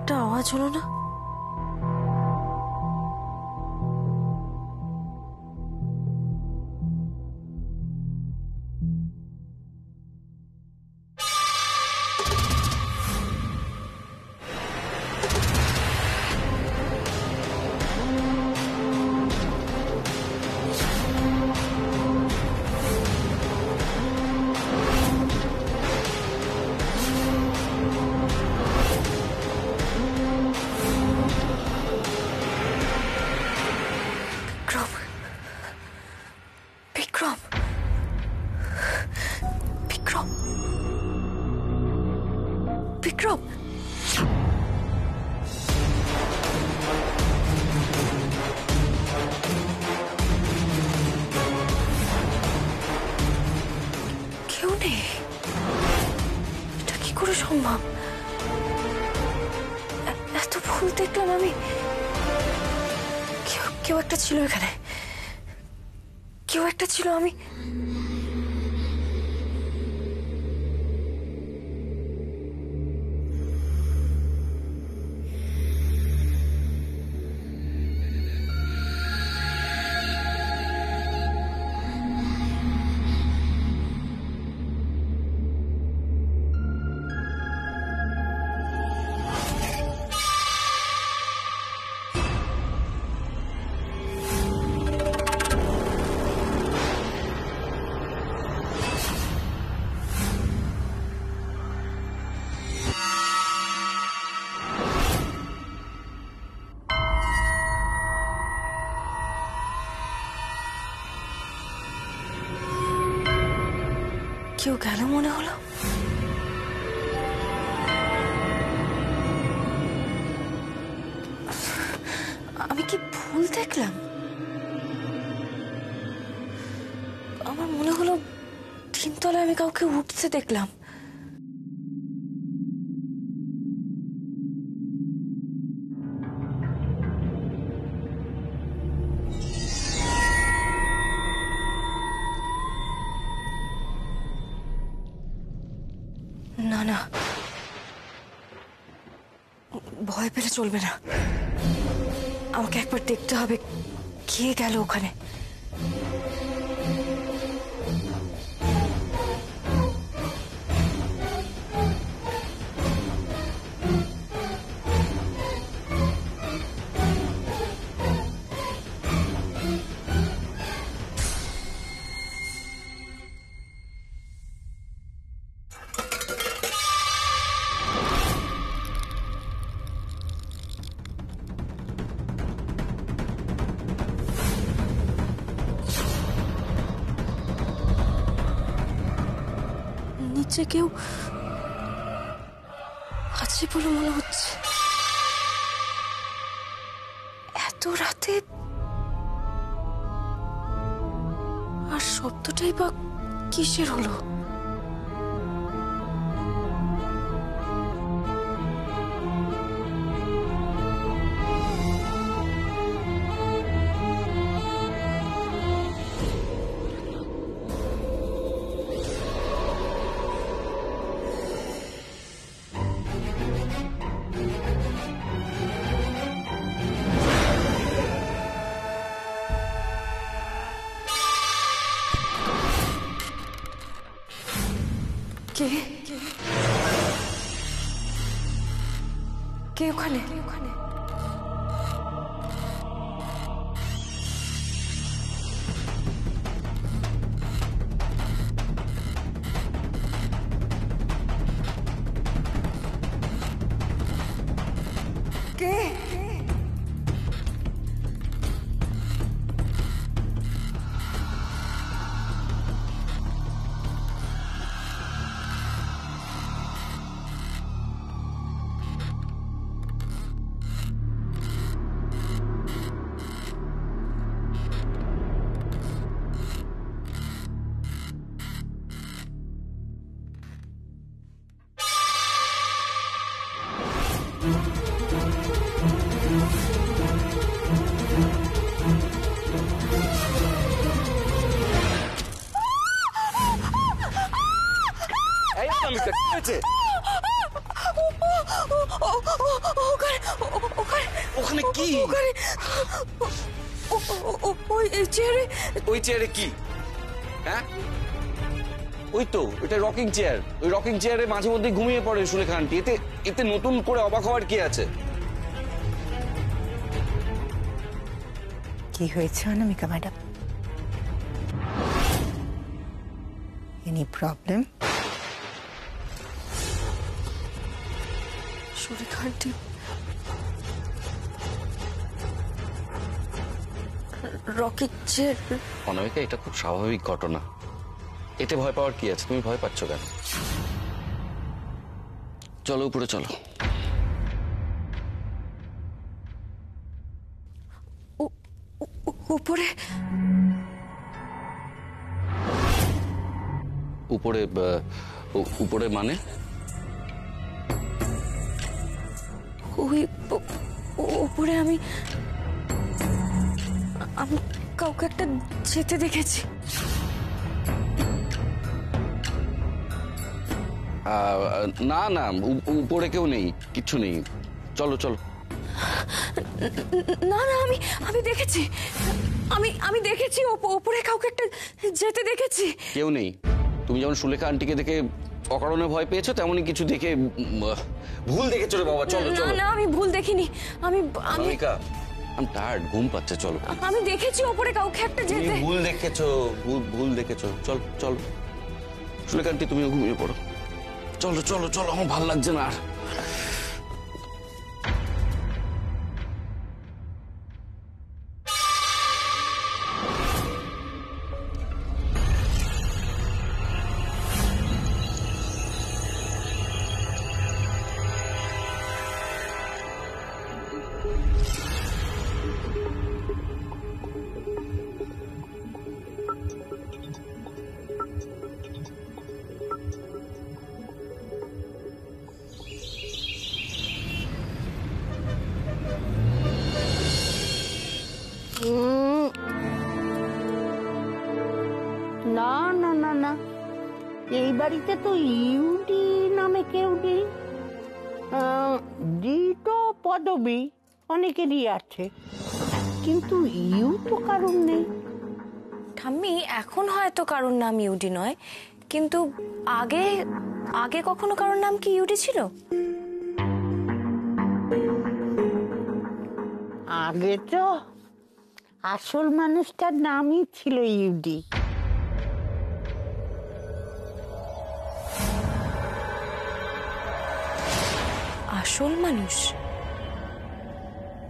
একটা আওয়াজ হলো না? বিক্রম, কেউ নেই। এটা কি করে সম্ভব? এত ভুল দেখলাম আমি। কেউ একটা ছিল এখানে, কেউ একটা ছিল। আমি কেউ গেল মনে হলো। আমি কি ভুল দেখলাম? আমার মনে হলো তিনতলায় আমি কাউকে উঠতে দেখলাম। না না, ভয় পেলে চলবে না। আমাকে একবার দেখতে হবে কে গেল ওখানে। নিচে কেউ আছে বলে মনে হচ্ছে। এত রাতে আর শব্দটাই বা কিসের হলো? কে কে ওখানে? কে? ওখানে কি? ওই চেয়ারে কি? হ্যাঁ, ওই তো এটা রকিং চেয়ার। ওই রকিং চেয়ারে মাঝে মধ্যে ঘুমিয়ে পড়ে সুলেখা আন্টি। এতে এতে নতুন করে অবাক হওয়ার কি আছে? কি হয়েছে Anamika madam? Any problem? Sulekha aunty rocking chair. Anamika, এটা খুব স্বাভাবিক ঘটনা। এতে ভয় পাওয়ার কি আছে? তুমি ভয় পাচ্ছ কেন? চলো উপরে চলো। উপরে? উপরে? উপরে মানে? ওই উপরে আমি কাউকে একটা যেতে দেখেছি। না না, উপরে কেউ নেই, কিচ্ছু নেই। চলো চলো। না না, আমি দেখেছি, আমি দেখেছি উপরে কাউকে একটা যেতে দেখেছি। কেউ নেই। তুমি যেমন সুলেখা আন্টিকে দেখে অকারণে ভয় পেয়েছো, তেমনই কিছু দেখে ভুল দেখেছো রে বাবা। চলো চলো। না, আমি ভুল দেখিনি। আমি টায়ার্ড, ঘুম পাচ্ছে। চলো। আমি দেখেছি উপরে কাউকে একটা যেতে। ভুল দেখেছো, ভুল দেখেছো। চল চলো। সুলেখা আন্টি, তুমিও ঘুমিয়ে পড়ো। চলো চলো চলো, আমার ভালো লাগছে না আর। না না না না, এই বাড়িতে তো ইউডি নামে কেউ নেই। ডি তো পদবী অনেকেরই আছে, কিন্তু ইউ তো কারণ নেই। ঠাম্মি, এখন হয়তো কারোর নাম ইউডি নয়, কিন্তু আগে আগে কখনো কারোর নাম কি ইউডি ছিল? আগে তো আসল মানুষটার নামই ছিল ইউডি। আসল মানুষ?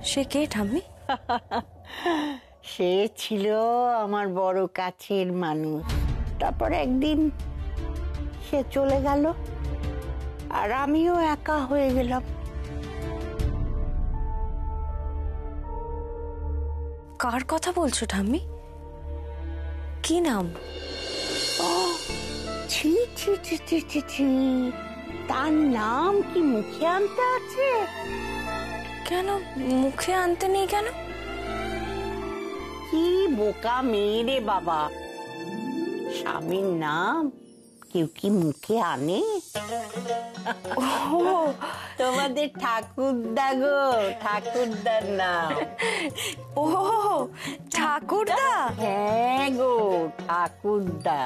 সে কে ঠাম্মি? সে ছিল আমার বড় কাছের মানুষ। তারপর একদিন সে চলে গেল, আর আমিও একা হয়ে গেলাম। কার কথা বলছো ঠাম্মি? কি নাম? ছি ছি ছি ছি ছি ছি, তার নাম কি মুখে আনতে আছে? কেন মুখে আনতে নেই কেন? কি বোকা মেয়ে রে বাবা, স্বামীর নাম কেউ কি মুখে আনে? তোমাদের ঠাকুরদা গো, ঠাকুরদার নাম। ও ঠাকুরদা? হ্যাঁ গো, ঠাকুরদা।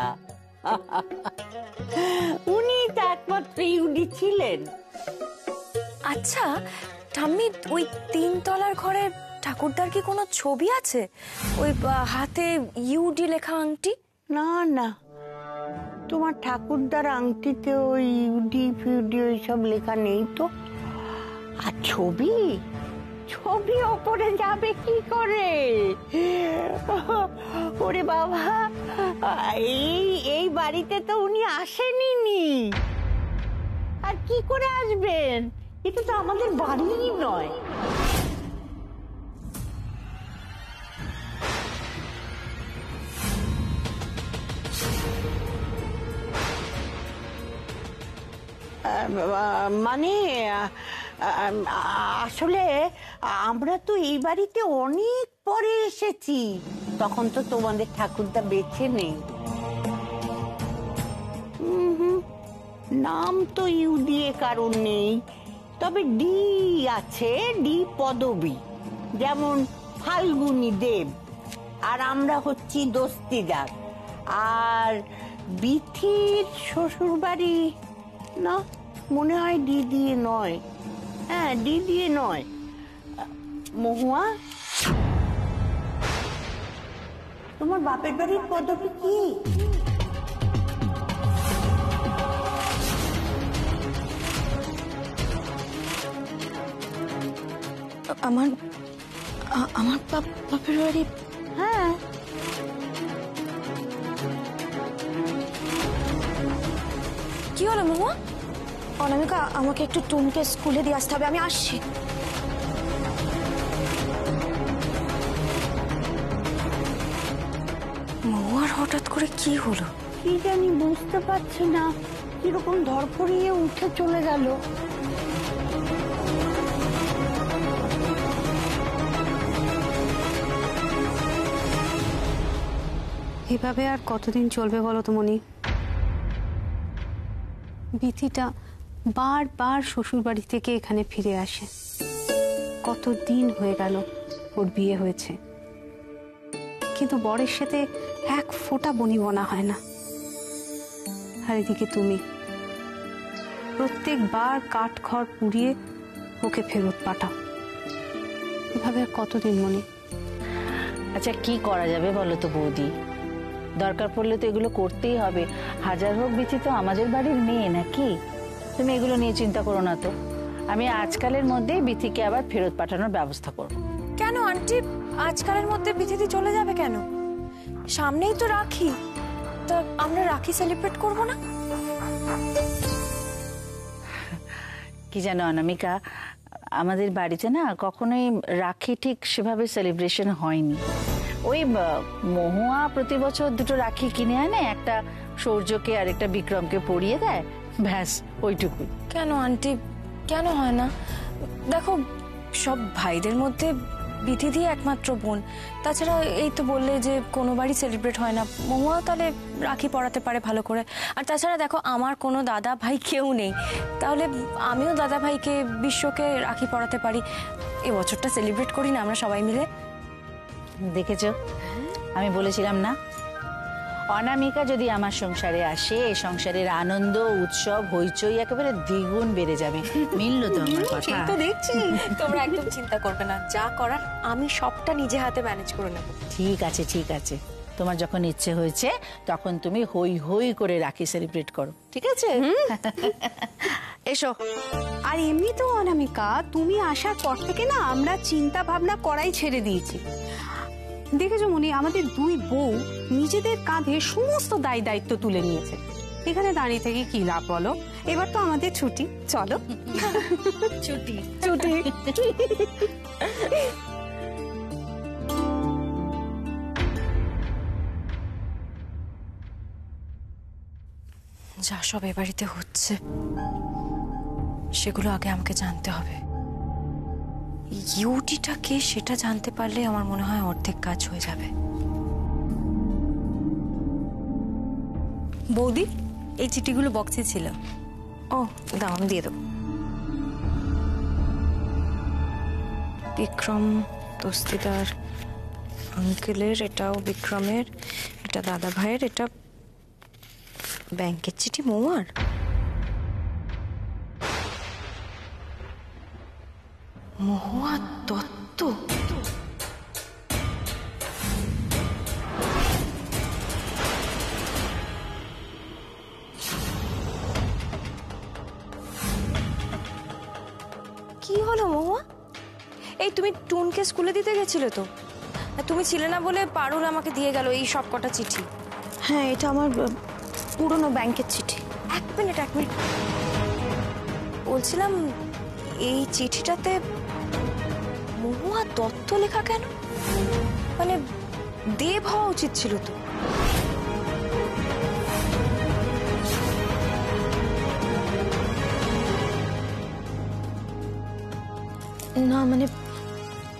উনি তো একমাত্র ইউডি ছিলেন। আচ্ছা ঠাম্মি, ওই 3 তলার ঘরে ঠাকুরদার কি কোনো ছবি আছে? ওই হাতে ইউডি লেখা আংটি? না না, তোমার ঠাকুরদার আংটিতে ওই ইউডি ফিউডি ওইসব লেখা নেই তো। আর ছবি ছবি ওপরে যাবে কি করে? ওরে বাবা, এই বাড়িতে তো উনি আসেনি, আর কি করে আসবেন? এটা তো আমাদের বাড়িই নয়। মানে আসলে আমরা তো এই বাড়িতে অনেক পরে এসেছি, তখন তো তোমাদের ঠাকুরদা বেঁচে নেই। নাম তো ইউ দিয়ে কারণ নেই, তবে ডি আছে, ডি পদবী, যেমন ফাল্গুনী দেব, আর আমরা হচ্ছি দস্তিদার। আর বিথির শ্বশুর বাড়ি না, মনে হয় ডি দিয়ে নয়। হ্যাঁ, ডি দিয়ে নয়। মহুয়া, তোমার বাপের বাড়ির পদবী কি? আমার আমার বাপের বাড়ি। হ্যাঁ, কি হলো মহুয়া? অনামিকা, আমাকে একটু টুনকে স্কুলে দিয়ে আসতে হবে, আমি আসছি। মহুয়ার হঠাৎ করে কি হলো? কি জানি বুঝতে পারছি না, কিরকম ধরফরিয়ে উঠে চলে গেল। এভাবে আর কতদিন চলবে বলো তো মনি? বিথিটা বারবার শ্বশুর বাড়ি থেকে এখানে ফিরে আসে। কতদিন হয়ে গেল ওর বিয়ে হয়েছে, কিন্তু বরের সাথে এক ফোঁটা বনিবনা হয় না। আর এদিকে তুমি প্রত্যেকবার কাঠ খড় পুড়িয়ে ওকে ফেরত পাঠাও। এভাবে আর কতদিন মনি? আচ্ছা, কি করা যাবে বলো তো বৌদি? দরকার পড়লে তো এগুলো করতেই হবে। হাজার হোক বিথি তো আমাদের বাড়ির মেয়ে, নাকি? তুমি এগুলো নিয়ে চিন্তা করো না তো। আমি আজকালের মধ্যেই বিথিকে আবার ফেরত পাঠানোর ব্যবস্থা করব। কেন আন্টি, আজকালের মধ্যে বিথিদি চলে যাবে কেন? সামনেই তো রাখি, তা আমরা রাখি সেলিব্রেট করব না? কি জানো অনামিকা, আমাদের বাড়িতে না কখনোই রাখি ঠিক সেভাবে সেলিব্রেশন হয়নি। ওই মহুয়া প্রতি বছর দুটো রাখি কিনে আনে, একটা সৌর্যকে আর একটা বিক্রমকে পরিয়ে দেয়, ব্যাস ওইটুকুই। কেন আন্টি, কেন হয় না? দেখো, সব ভাইদের মধ্যে বিথিদি একমাত্র বোন। তাছাড়া এই তো বললে যে কোনো বাড়ি সেলিব্রেট হয় না, মহুয়া তাহলে রাখি পরাতে পারে ভালো করে। আর তাছাড়া দেখো, আমার কোনো দাদা ভাই কেউ নেই, তাহলে আমিও দাদা ভাইকে, বিশ্বকে রাখি পরাতে পারি। এবছরটা সেলিব্রেট করি না আমরা সবাই মিলে? দেখেছো, আমি বলেছিলাম না, অনামিকা যদি আমার সংসারে আসে, এই সংসারের আনন্দ, উৎসব, হইচই একেবারে দ্বিগুণ বেড়ে যাবে। মিললো তো আমার কথা? তো দেখছি, তোমরা একদম চিন্তা করবে না, যা করার আমি সবটা নিজে হাতে ম্যানেজ করে নেব। ঠিক আছে, ঠিক আছে। তোমার যখন ইচ্ছে হয়েছে তখন তুমি হই হই করে রাখি সেলিব্রেট করো, ঠিক আছে? এসো। আর এমনি তো অনামিকা, তুমি আসার পর থেকে না আমরা চিন্তা ভাবনা করাই ছেড়ে দিয়েছি। দেখেছো মনি, আমাদের দুই বউ নিজেদের কাঁধে সমস্ত দায় দায়িত্ব তুলে নিয়েছে। এখানে দাঁড়িয়ে থেকে কি লাভ বলো? এবার তো আমাদের ছুটি, চলো। ছুটি ছুটি। যা সব এ বাড়িতে হচ্ছে সেগুলো আগে আমাকে জানতে হবে। ইউটিটা কে সেটা জানতে পারলে আমার মনে হয় অর্ধেক কাজ হয়ে যাবে। বৌদি, এই চিঠিগুলো বক্সে ছিল। ও দাও, আমি দিয়ে দেবো। বিক্রম দস্তিদার আঙ্কেলের, এটাও বিক্রমের, এটা দাদা ভাইয়ের, এটা ব্যাংকের চিঠি মহুয়ার। মহুয়া দত্ত। কি হলো মহুয়া? এই তুমি টুনকে স্কুলে দিতে গেছিলে তো? তুমি ছিলে না বলে পারুল আমাকে দিয়ে গেল এই সব কটা চিঠি। হ্যাঁ, এটা আমার পুরনো ব্যাংকের চিঠি। এক মিনিট, বলছিলাম এই চিঠিটাতে মহুয়া দত্ত লেখা কেন? মানে দেব হওয়া উচিত ছিল তো। না মানে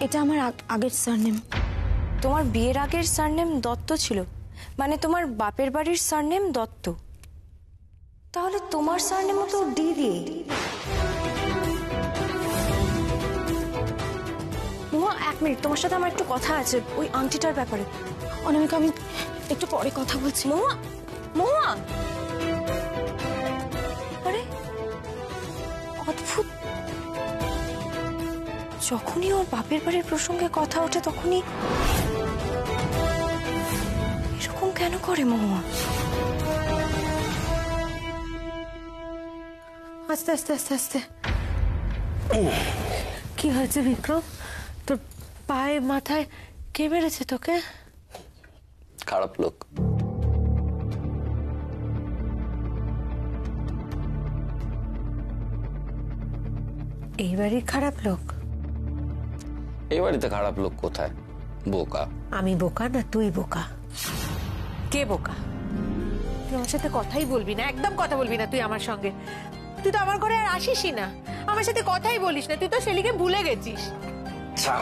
এটা আমার আগের সারনেম। তোমার বিয়ের আগের সারনেম দত্ত ছিল, মানে তোমার বাপের বাড়ির সারনেম দত্ত। তাহলে তোমার সারনেমও তো ডি দিয়ে। মিনিট, তোমার সাথে আমার একটু কথা আছে ওই আংটিটার ব্যাপারে। অনামিকা, আমি একটু পরে কথা বলছি। মহুয়া, মহুয়া, আরে অদ্ভুত, যখনই ওর বাপের বাড়ির প্রসঙ্গে কথা ওঠে তখনই এরকম কেন করে মহুয়া? আস্তে আস্তে আস্তে আস্তে। কি হয়েছে বিক্রম? তোর পায়ে মাথায় কে মেরেছে তোকে? খারাপ লোক। এই বাড়ির খারাপ লোক? এই বাড়িতে খারাপ লোক কোথায়? বোকা। আমি বোকা না তুই বোকা? কে বোকা? তুই আমার সাথে কথাই বলবি না, একদম কথা বলবি না তুই আমার সঙ্গে। তুই তো আমার ঘরে আর আসিসই না, আমার সাথে কথাই বলিস না, তুই তো শেলিকে ভুলে গেছিস। আচ্ছা,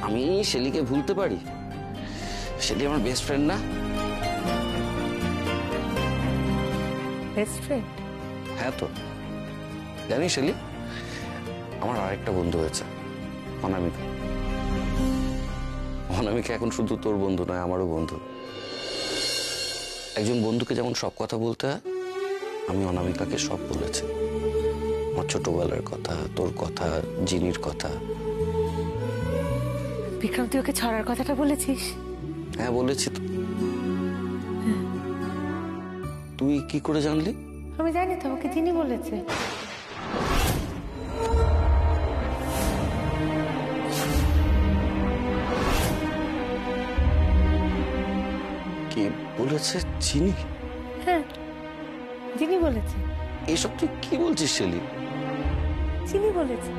আমি শেলিকে ভুলতে পারি? শেলি আমার বেস্ট ফ্রেন্ড না? Best friend? হ্যাঁ তো। জানিস শেলি, আমার আরেকটা বন্ধু হয়েছে, অনামিকা। অনামিকা এখন শুধু তোর বন্ধু নয়, আমারও বন্ধু। একজন বন্ধুকে যেমন সব কথা বলতে হয়, আমি অনামিকাকে সব বলেছি। আমার ছোটবেলার কথা, তোর কথা, জিনির কথা। বিক্রম, তুই ওকে ছড়ার কথাটা বলেছিস? হ্যাঁ বলেছি তো। তুই কি করে জানলি? আমি জানি তো, আমাকে যিনি বলেছে। কি বলেছে? চিনি? হ্যাঁ, যিনি বলেছে। এসব তুই কি বলছিস শেলি? চিনি বলেছে।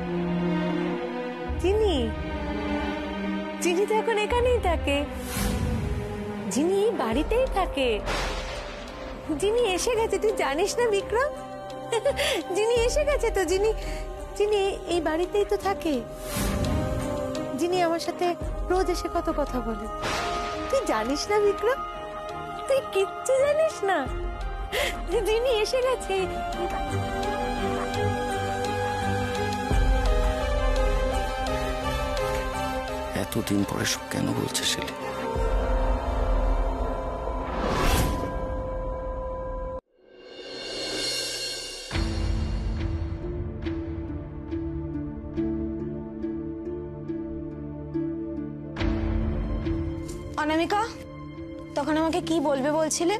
চিনি, চিনি তো এখন এখানেই থাকে, যিনি বাড়িতেই থাকে। যিনি এসে গেছে, তুই জানিস না বিক্রম? যিনি এসে গেছে তো, যিনি যিনি এই বাড়িতেই তো থাকে। যিনি আমার সাথে রোজ এসে কত কথা বলে। তুই জানিস না বিক্রম? তুই কিচ্ছু জানিস না, যিনি এসে গেছে। এতদিন পরে সব কেন বলছে শেলি? অনামিকা, তখন আমাকে কি বলবে বলছিলে?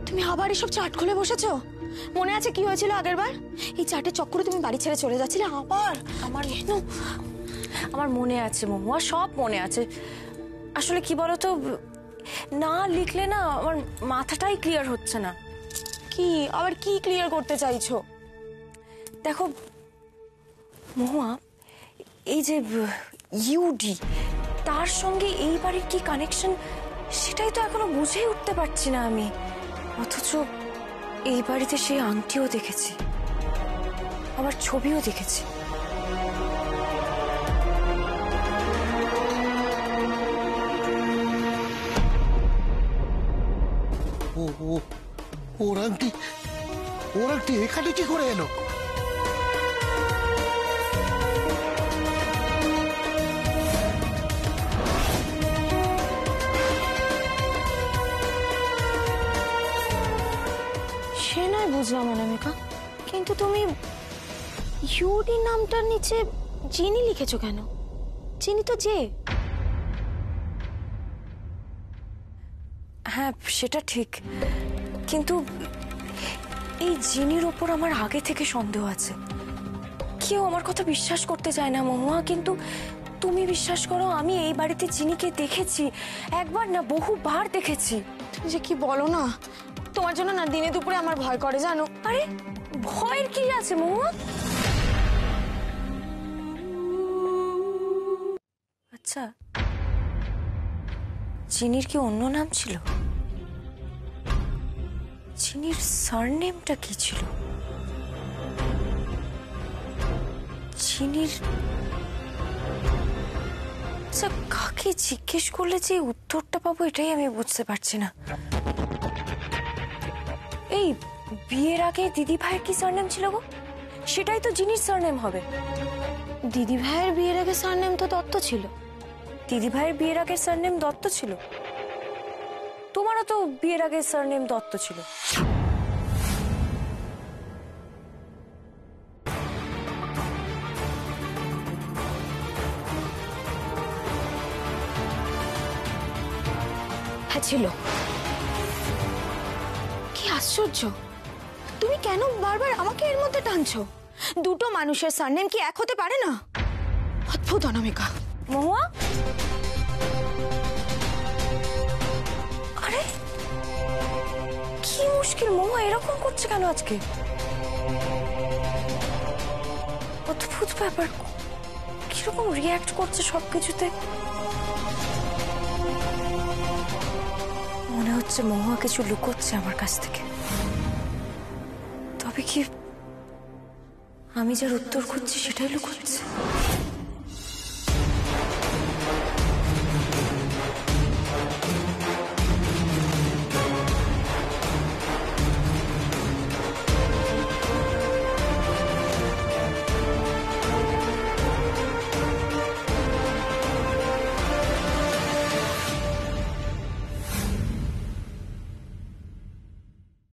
তুমি আবার এসব চাট খুলে বসেছো? মনে আছে কি হয়েছিল আগেরবার? এই চাটের চক্করে তুমি বাড়ি ছেড়ে চলে যাচ্ছিলে আবার। আমার মনে আছে মহুয়া, সব মনে আছে। আসলে কি বলতো, না লিখলে না আমার মাথাটাই ক্লিয়ার হচ্ছে না। কি আবার কি ক্লিয়ার করতে চাইছো? দেখো মহুয়া, এই যে ইউডি, তার সঙ্গে এই বাড়ির কি কানেকশন সেটাই তো এখনো বুঝেই উঠতে পারছি না আমি। অথচ এই বাড়িতে সেই আংটিও দেখেছি, আবার ছবিও দেখেছি। ওর আংটি এখানে কি করে এলো? সে নয় বুঝলাম অনামিকা, কিন্তু তুমি ইউডি নামটার নিচে জিনি লিখেছো কেন? জিনি তো যে। হ্যাঁ সেটা ঠিক, কিন্তু এই জিনির ওপর আমার আগে থেকে সন্দেহ আছে। কেউ আমার কথা বিশ্বাস করতে চায় না মহুয়া, কিন্তু তুমি বিশ্বাস করো, আমি এই বাড়িতে জিনিকে দেখেছি, একবার না বহুবার দেখেছি। তুমি যে কি বলো না, তোমার জন্য না দিনে দুপুরে আমার ভয় করে জানো। আরে ভয়ের কি আছে মহুয়া? আচ্ছা, চিনির কি অন্য নাম ছিল? চিনির সারনেমটা কি ছিল? চিনির, আচ্ছা কাকে জিজ্ঞেস করলে যে উত্তরটা পাবো এটাই আমি বুঝতে পারছি না। এই বিয়ের আগে দিদি ভাইয়ের কি সারনেম ছিল গো? সেটাই তো জিনির সারনেম হবে। দিদি ভাইয়ের বিয়ের আগে সারনেম তো দত্ত ছিল। দিদি ভাইয়ের বিয়ের আগে সারনেম দত্ত ছিল। তোমারও তো বিয়ের আগে সারনেম দত্ত ছিল। হ্যাঁ ছিল। কি আশ্চর্য, তুমি কেন বারবার আমাকে এর মধ্যে টানছো? দুটো মানুষের সারনেম কি এক হতে পারে না? অদ্ভুত অনামিকা। মহুয়া, আরে কি মুশকিল, মহুয়া এরকম করছে কেন আজকে? অদ্ভুত ব্যাপার, কিরকম রিয়াক্ট করছে সবকিছুতে। মনে হচ্ছে মহুয়া কিছু লুকোচ্ছে আমার কাছ থেকে। তবে কি আমি যার উত্তর খুঁজছি সেটাই লুকোচ্ছে?